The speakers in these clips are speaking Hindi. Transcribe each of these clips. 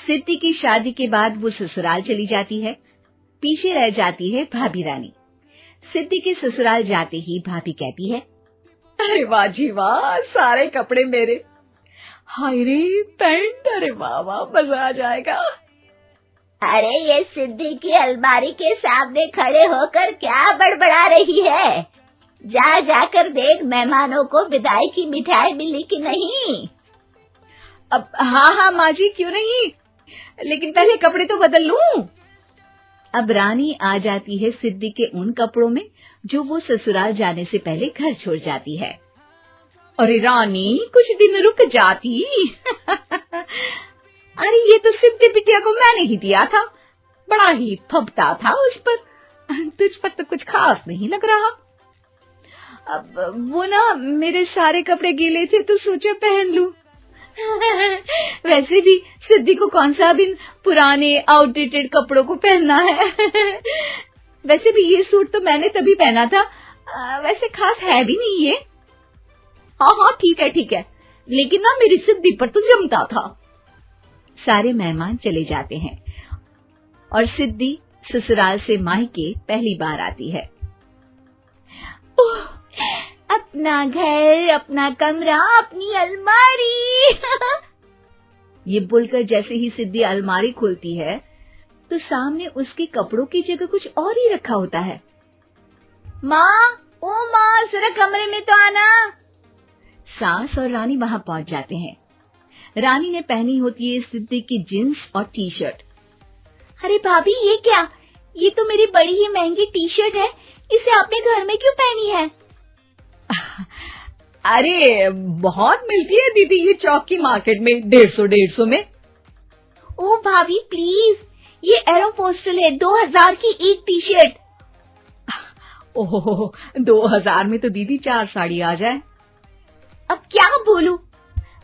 सिद्धि की शादी के बाद वो ससुराल चली जाती है। पीछे रह जाती है भाभी रानी। सिद्धि के ससुराल जाते ही भाभी कहती है, अरे वाह जी वाह, सारे कपड़े मेरे। हाय रे पैंट, अरे वाह वाह, मजा आ जाएगा। अरे ये सिद्धि की अलमारी के सामने खड़े होकर क्या बड़बड़ा रही है? जाकर देख मेहमानों को विदाई की मिठाई मिली कि नहीं। अब हाँ माँ जी, क्यों नहीं, लेकिन पहले कपड़े तो बदल लूं। अब रानी आ जाती है सिद्धि के उन कपड़ों में जो वो ससुराल जाने से पहले घर छोड़ जाती है। अरे रानी, कुछ दिन रुक जाती। अरे ये तो सिद्धि बिटिया को मैंने ही दिया था, बड़ा ही फबता था उस पर, तुझ पर तो कुछ खास नहीं लग रहा। अब वो ना मेरे सारे कपड़े गीले थे तो सोचा पहन लूं। वैसे भी सिद्धि को कौन सा दिन पुराने आउटडेटेड कपड़ों को पहनना है। वैसे भी ये सूट तो मैंने तभी पहना था, वैसे खास है भी नहीं ये। हाँ ठीक है, लेकिन ना मेरी सिद्धि पर तो जमता था। सारे मेहमान चले जाते हैं और सिद्धि ससुराल से मायके पहली बार आती है। अपना घर, अपना कमरा, अपनी अलमारी। ये बोलकर जैसे ही सिद्धि अलमारी खोलती है तो सामने उसके कपड़ों की जगह कुछ और ही रखा होता है। माँ, ओ माँ, जरा कमरे में तो आना। सास और रानी वहां पहुंच जाते हैं। रानी ने पहनी होती है सिद्धि की जींस और टी शर्ट। अरे भाभी, ये क्या? ये तो मेरी बड़ी ही महंगी टी शर्ट है, इसे आपने घर में क्यों पहनी है? अरे बहुत मिलती है दीदी ये चौक की मार्केट में, 150 में। ओ भाभी प्लीज, ये एरोपोस्टल है, 2000 की एक टी शर्ट। ओहो, 2000 में तो दीदी 4 साड़ी आ जाए। अब क्या बोलूं?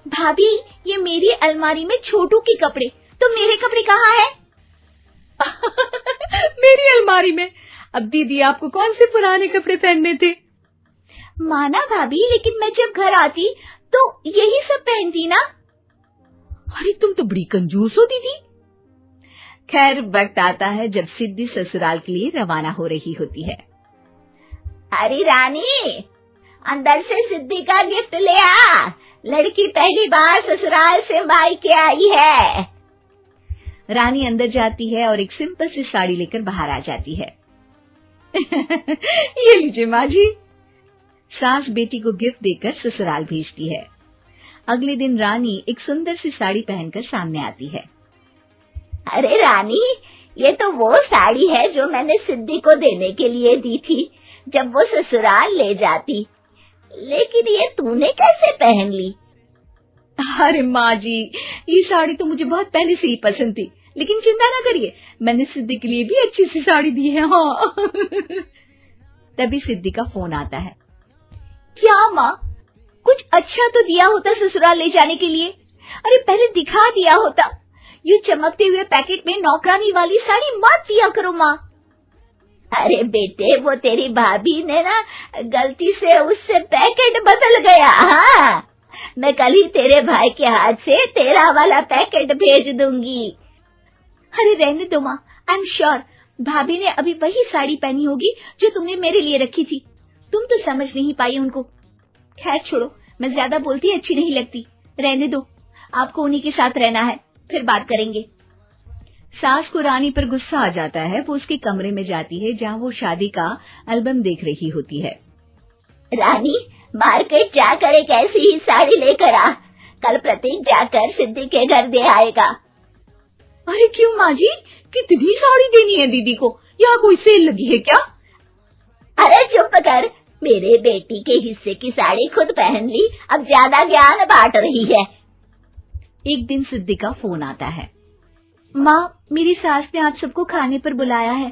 भाभी, ये मेरी अलमारी में छोटू के कपड़े, तो मेरे कपड़े कहाँ हैं? मेरी अलमारी में? अब दीदी आपको कौन से पुराने कपड़े पहनने थे? माना भाभी, लेकिन मैं जब घर आती तो यही सब पहनती ना। अरे तुम तो बड़ी कंजूस हो दीदी। खैर, वक्त आता है जब सिद्धि ससुराल के लिए रवाना हो रही होती है। अरे रानी, अंदर से सिद्धि का गिफ्ट ले आ, लड़की पहली बार ससुराल से मायके आई है। रानी अंदर जाती है और एक सिंपल सी साड़ी लेकर बाहर आ जाती है। ये लीजिए माँ जी। सास बेटी को गिफ्ट देकर ससुराल भेजती है। अगले दिन रानी एक सुंदर सी साड़ी पहनकर सामने आती है। अरे रानी, ये तो वो साड़ी है जो मैंने सिद्धि को देने के लिए दी थी जब वो ससुराल ले जाती, लेकिन ये तूने कैसे पहन ली? अरे माँ जी, ये साड़ी तो मुझे बहुत पहले से ही पसंद थी, लेकिन चिंता ना करिए, मैंने सिद्धि के लिए भी अच्छी सी साड़ी दी है। हाँ। तभी सिद्धि का फोन आता है। क्या माँ, कुछ अच्छा तो दिया होता ससुराल ले जाने के लिए। अरे पहले दिखा दिया होता। ये चमकते हुए पैकेट में नौकरानी वाली साड़ी मत दिया करो माँ। अरे बेटे, वो तेरी भाभी ने ना गलती से उससे पैकेट बदल गया। हाँ, मैं कल ही तेरे भाई के हाथ से तेरा वाला पैकेट भेज दूंगी। अरे रहने दो माँ, आई एम श्योर भाभी ने अभी वही साड़ी पहनी होगी जो तुमने मेरे लिए रखी थी। तुम तो समझ नहीं पाई उनको। खैर छोड़ो, मैं ज्यादा बोलती अच्छी नहीं लगती, रहने दो, आपको उन्हीं के साथ रहना है, फिर बात करेंगे। सास को रानी पर गुस्सा आ जाता है। वो उसके कमरे में जाती है जहाँ वो शादी का एल्बम देख रही होती है। रानी, मार्केट जाकर एक ऐसी ही साड़ी लेकर आ, कल प्रतीक जाकर सिद्धि के घर दे आएगा। अरे क्यों माँ जी, कितनी साड़ी देनी है दीदी को? यहाँ कोई सेल लगी है क्या? अरे चुप कर, मेरे बेटी के हिस्से की साड़ी खुद पहन ली, अब ज्यादा ज्ञान बांट रही है। एक दिन सिद्धि का फोन आता है। माँ, मेरी सास ने आप सबको खाने पर बुलाया है।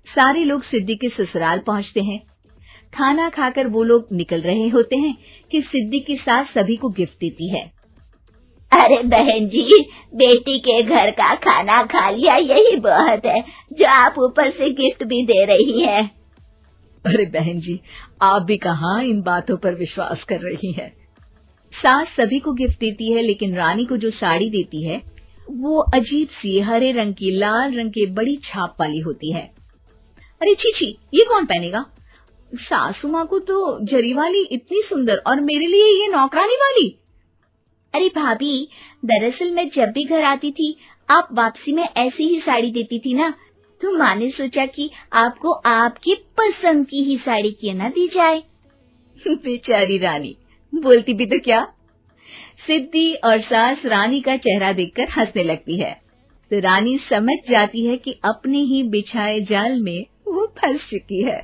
सारे लोग सिद्धि के ससुराल पहुँचते हैं। खाना खाकर वो लोग निकल रहे होते हैं कि सिद्धि की सास सभी को गिफ्ट देती है। अरे बहन जी, बेटी के घर का खाना खा लिया, यही बहुत है जो आप ऊपर से गिफ्ट भी दे रही है। अरे बहन जी, आप भी कहाँ इन बातों पर विश्वास कर रही हैं। सास सभी को गिफ्ट देती है, लेकिन रानी को जो साड़ी देती है वो अजीब सी हरे रंग की लाल रंग के बड़ी छाप वाली होती है। अरे छी, ये कौन पहनेगा? सासू माँ को तो जरी वाली इतनी सुंदर, और मेरे लिए ये नौकरानी वाली। अरे भाभी, दरअसल मैं जब भी घर आती थी आप वापसी में ऐसी ही साड़ी देती थी ना, तो माँ ने सोचा कि आपको आपकी पसंद की ही साड़ी क्यों ना दी जाए। बेचारी रानी, बोलती भी तो क्या। सिद्धि और सास रानी का चेहरा देखकर हंसने लगती है, तो रानी समझ जाती है कि अपने ही बिछाए जाल में वो फंस चुकी है।